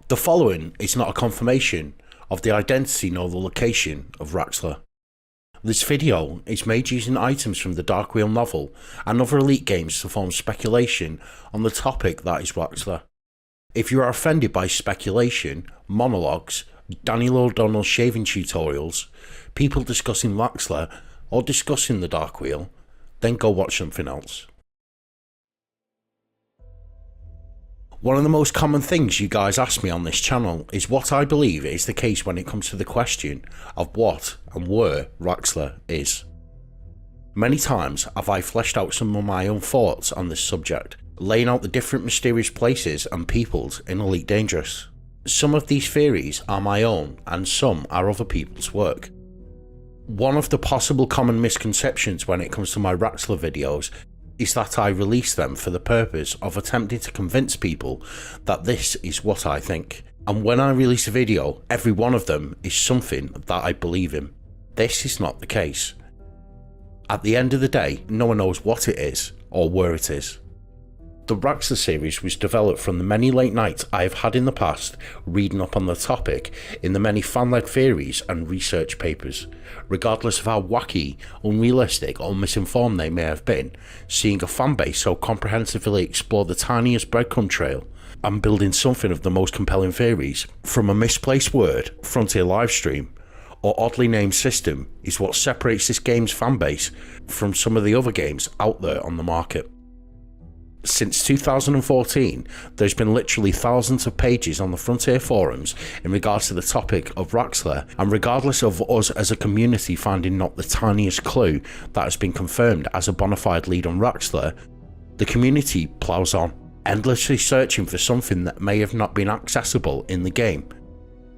The following is not a confirmation of the identity nor the location of RAXXLA. This video is made using items from the Dark Wheel novel and other Elite games to form speculation on the topic that is RAXXLA. If you are offended by speculation, monologues, Daniel O'Donnell shaving tutorials, people discussing RAXXLA or discussing the Dark Wheel, then go watch something else. One of the most common things you guys ask me on this channel is what I believe is the case when it comes to the question of what and where RAXXLA is. Many times have I fleshed out some of my own thoughts on this subject, laying out the different mysterious places and peoples in Elite Dangerous. Some of these theories are my own and some are other people's work. One of the possible common misconceptions when it comes to my RAXXLA videos is that I release them for the purpose of attempting to convince people that this is what I think. And when I release a video, every one of them is something that I believe in. This is not the case. At the end of the day, no one knows what it is or where it is. The RAXXLA series was developed from the many late nights I have had in the past reading up on the topic in the many fan-led theories and research papers. Regardless of how wacky, unrealistic or misinformed they may have been, seeing a fanbase so comprehensively explore the tiniest breadcrumb trail and building something of the most compelling theories from a misplaced word, Frontier livestream, or oddly named system is what separates this game's fanbase from some of the other games out there on the market. Since 2014, there's been literally thousands of pages on the Frontier forums in regards to the topic of RAXXLA, and regardless of us as a community finding not the tiniest clue that has been confirmed as a bona fide lead on RAXXLA, the community plows on, endlessly searching for something that may have not been accessible in the game.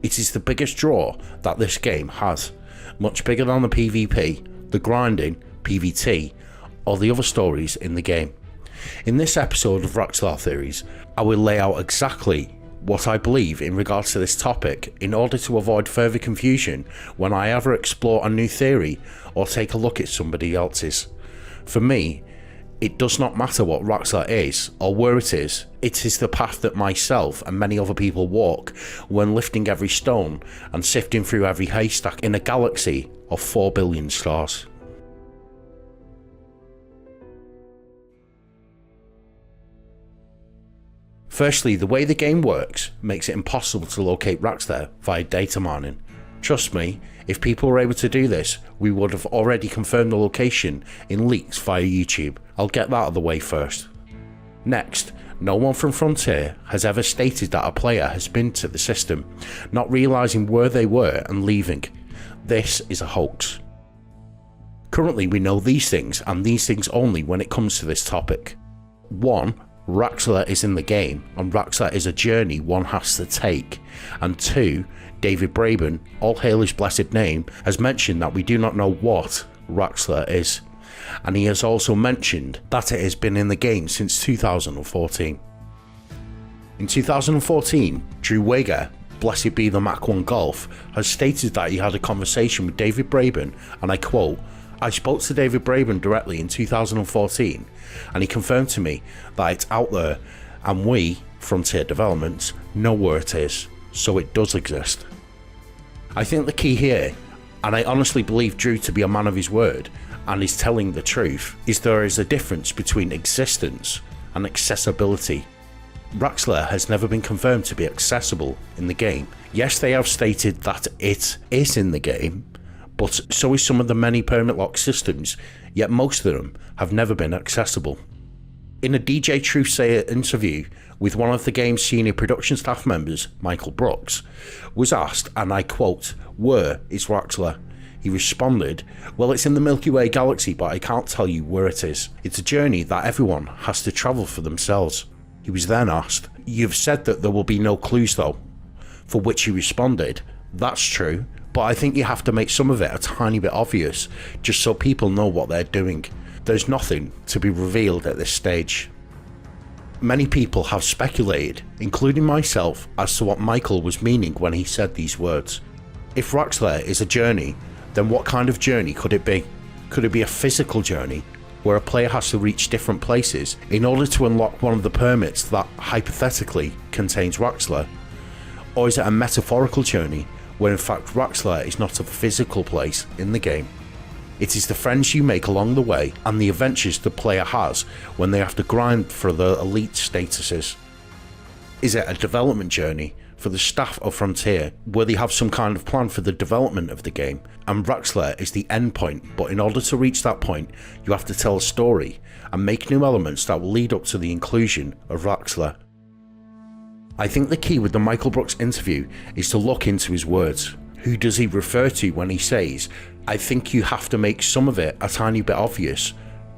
It is the biggest draw that this game has, much bigger than the PvP, the grinding, PvT, or the other stories in the game. In this episode of RAXXLA Theories, I will lay out exactly what I believe in regards to this topic in order to avoid further confusion when I ever explore a new theory or take a look at somebody else's. For me, it does not matter what RAXXLA is or where it is the path that myself and many other people walk when lifting every stone and sifting through every haystack in a galaxy of 4 billion stars. Firstly, the way the game works makes it impossible to locate RAXXLA via data mining. Trust me, if people were able to do this, we would have already confirmed the location in leaks via YouTube. I'll get that out of the way first. Next, no one from Frontier has ever stated that a player has been to the system, not realising where they were and leaving. This is a hoax. Currently we know these things and these things only when it comes to this topic. 1. RAXXLA is in the game and RAXXLA is a journey one has to take, and 2. David Braben, all hail his blessed name, has mentioned that we do not know what RAXXLA is, and he has also mentioned that it has been in the game since 2014. In 2014, Drew Wager, blessed be the Mach 1 Golf, has stated that he had a conversation with David Braben, and I quote, "I spoke to David Braben directly in 2014 and he confirmed to me that it's out there and we, Frontier Developments, know where it is, so it does exist." I think the key here, and I honestly believe Drew to be a man of his word and is telling the truth, is there is a difference between existence and accessibility. RAXXLA has never been confirmed to be accessible in the game. Yes, they have stated that it is in the game, but so is some of the many permit lock systems, yet most of them have never been accessible. In a DJ Truthsayer interview with one of the game's senior production staff members, Michael Brooks, was asked, and I quote, "Where is RAXXLA?" He responded, "Well, it's in the Milky Way galaxy, but I can't tell you where it is. It's a journey that everyone has to travel for themselves." He was then asked, "You've said that there will be no clues though," for which he responded, "That's true, but I think you have to make some of it a tiny bit obvious, just so people know what they're doing. There's nothing to be revealed at this stage." Many people have speculated, including myself, as to what Michael was meaning when he said these words. If RAXXLA is a journey, then what kind of journey could it be? Could it be a physical journey, where a player has to reach different places in order to unlock one of the permits that hypothetically contains RAXXLA? Or is it a metaphorical journey where in fact RAXXLA is not a physical place in the game? It is the friends you make along the way and the adventures the player has when they have to grind for the elite statuses. Is it a development journey for the staff of Frontier where they have some kind of plan for the development of the game and RAXXLA is the end point, but in order to reach that point you have to tell a story and make new elements that will lead up to the inclusion of RAXXLA? I think the key with the Michael Brooks interview is to look into his words. Who does he refer to when he says, "I think you have to make some of it a tiny bit obvious,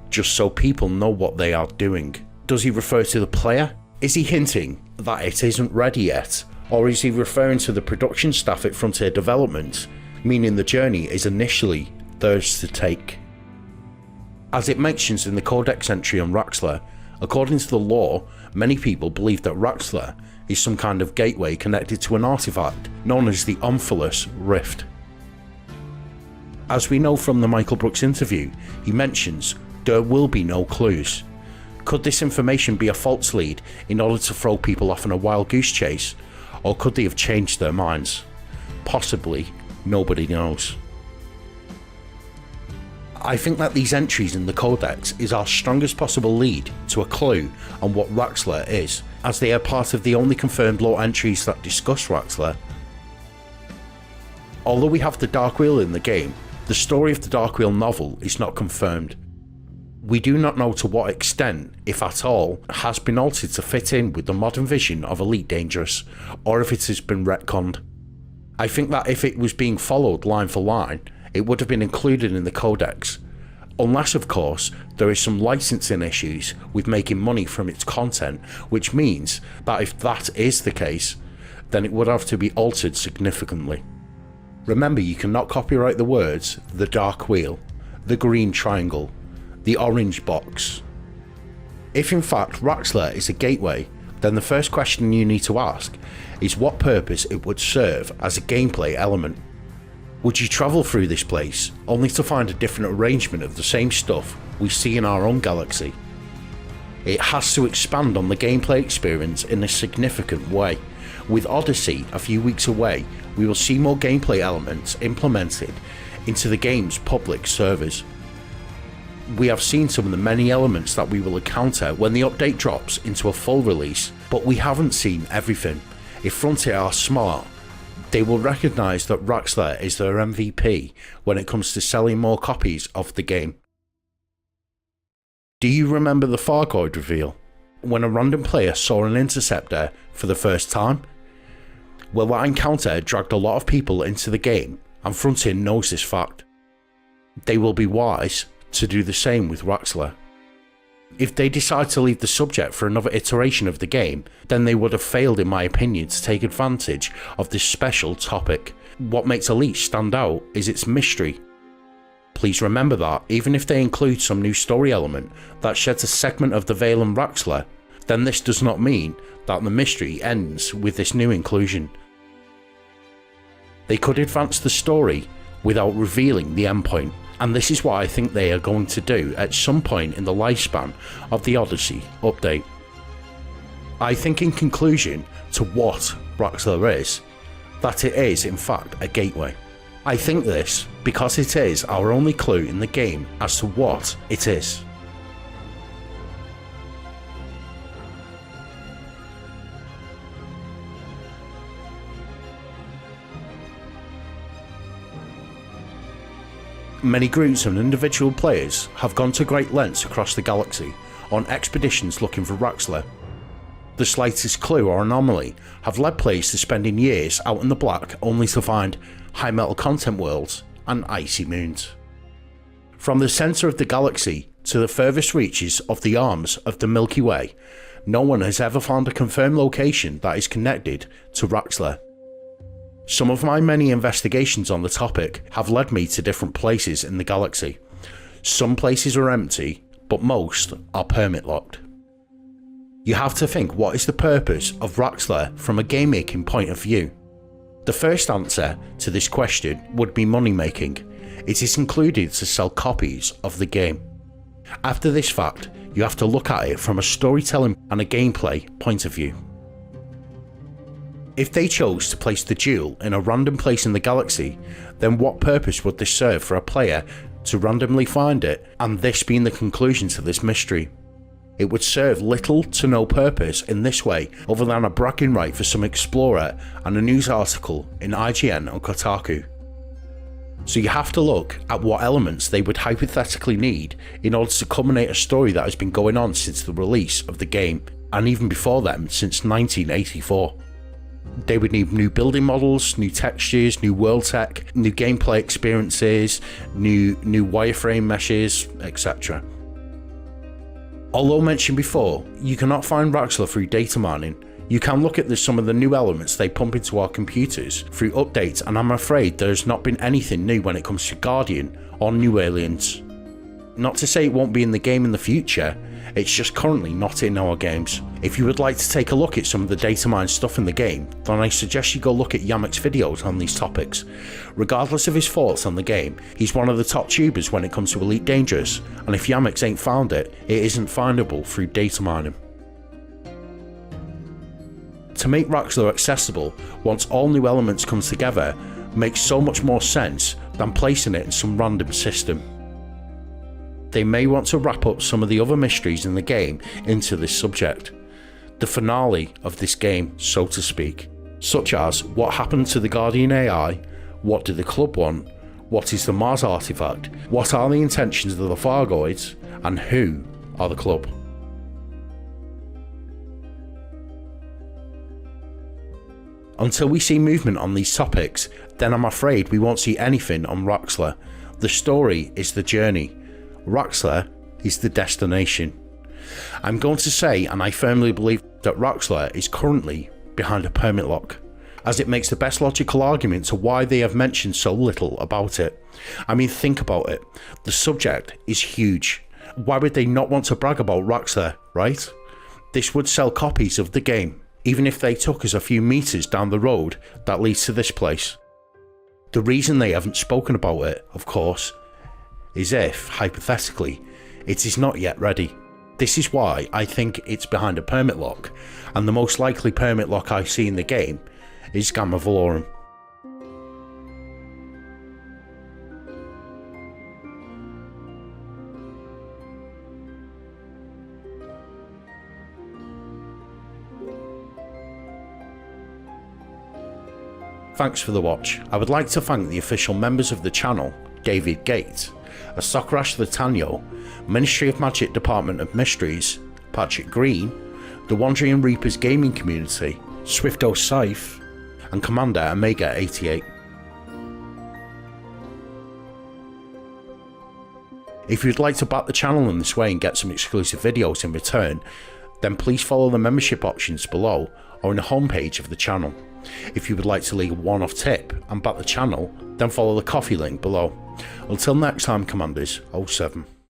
just so people know what they are doing"? Does he refer to the player? Is he hinting that it isn't ready yet? Or is he referring to the production staff at Frontier Development, meaning the journey is initially theirs to take? As it mentions in the Codex entry on RAXXLA, according to the lore, many people believe that RAXXLA is some kind of gateway connected to an artifact known as the Omphalos Rift. As we know from the Michael Brooks interview, he mentions there will be no clues. Could this information be a false lead in order to throw people off on a wild goose chase, or could they have changed their minds? Possibly, nobody knows. I think that these entries in the Codex is our strongest possible lead to a clue on what RAXXLA is, as they are part of the only confirmed lore entries that discuss RAXXLA. Although we have the Dark Wheel in the game, the story of the Dark Wheel novel is not confirmed. We do not know to what extent, if at all, has been altered to fit in with the modern vision of Elite Dangerous, or if it has been retconned. I think that if it was being followed line for line, it would have been included in the Codex, unless of course there is some licensing issues with making money from its content, which means that if that is the case, then it would have to be altered significantly. Remember, you cannot copyright the words "the Dark Wheel," "the Green Triangle," "the Orange Box." If in fact RAXXLA is a gateway, then the first question you need to ask is what purpose it would serve as a gameplay element. Would you travel through this place only to find a different arrangement of the same stuff we see in our own galaxy? It has to expand on the gameplay experience in a significant way. With Odyssey a few weeks away, we will see more gameplay elements implemented into the game's public servers. We have seen some of the many elements that we will encounter when the update drops into a full release, but we haven't seen everything. If Frontier are smart, they will recognise that RAXXLA is their MVP when it comes to selling more copies of the game. Do you remember the Fargoid reveal, when a random player saw an interceptor for the first time? Well, that encounter dragged a lot of people into the game, and Frontier knows this fact. They will be wise to do the same with RAXXLA. If they decide to leave the subject for another iteration of the game, then they would have failed in my opinion to take advantage of this special topic. What makes Elite stand out is its mystery. Please remember that even if they include some new story element that sheds a segment of the veil in RAXXLA, then this does not mean that the mystery ends with this new inclusion. They could advance the story without revealing the endpoint, and this is what I think they are going to do at some point in the lifespan of the Odyssey update. I think in conclusion to what RAXXLA is, that it is in fact a gateway. I think this because it is our only clue in the game as to what it is. Many groups and individual players have gone to great lengths across the galaxy on expeditions looking for RAXXLA. The slightest clue or anomaly have led players to spending years out in the black only to find high metal content worlds and icy moons. From the centre of the galaxy to the furthest reaches of the arms of the Milky Way, no one has ever found a confirmed location that is connected to RAXXLA. Some of my many investigations on the topic have led me to different places in the galaxy. Some places are empty, but most are permit locked. You have to think, what is the purpose of RAXXLA from a game making point of view? The first answer to this question would be money making. It is included to sell copies of the game. After this fact, you have to look at it from a storytelling and a gameplay point of view. If they chose to place the jewel in a random place in the galaxy, then what purpose would this serve for a player to randomly find it, and this being the conclusion to this mystery? It would serve little to no purpose in this way other than a bragging right for some explorer and a news article in IGN or Kotaku. So you have to look at what elements they would hypothetically need in order to culminate a story that has been going on since the release of the game, and even before then, since 1984. They would need new building models, new textures, new world tech, new gameplay experiences, new wireframe meshes, etc. Although mentioned before, you cannot find RAXXLA through data mining. You can look at some of the new elements they pump into our computers through updates, and I'm afraid there has not been anything new when it comes to Guardian or new aliens. Not to say it won't be in the game in the future, it's just currently not in our games. If you would like to take a look at some of the data mine stuff in the game, then I suggest you go look at Yamek's videos on these topics. Regardless of his thoughts on the game, he's one of the top tubers when it comes to Elite Dangerous, and if Yamek's ain't found it, it isn't findable through data mining. To make RAXXLA accessible once all new elements come together makes so much more sense than placing it in some random system. They may want to wrap up some of the other mysteries in the game into this subject, the finale of this game, so to speak, such as what happened to the Guardian AI, what did the club want, what is the Mars artifact, what are the intentions of the Fargoids, and who are the club. Until we see movement on these topics, then I'm afraid we won't see anything on RAXXLA. The story is the journey. RAXXLA is the destination. I'm going to say, and I firmly believe, that RAXXLA is currently behind a permit lock, as it makes the best logical argument to why they have mentioned so little about it. I mean, think about it. The subject is huge. Why would they not want to brag about RAXXLA, right? This would sell copies of the game, even if they took us a few meters down the road that leads to this place. The reason they haven't spoken about it, of course, is if, hypothetically, it is not yet ready. This is why I think it's behind a permit lock, and the most likely permit lock I see in the game is Gamma Valorum. Thanks for the watch. I would like to thank the official members of the channel, David Gate, Asokrash Latano, Ministry of Magic Department of Mysteries, Patrick Green, the Wandering Reapers gaming community, Swifto Scythe, and Commander Omega 88. If you'd like to back the channel in this way and get some exclusive videos in return, then please follow the membership options below or in the homepage of the channel. If you would like to leave a one-off tip and back the channel, then follow the coffee link below. Until next time, Commanders, 07.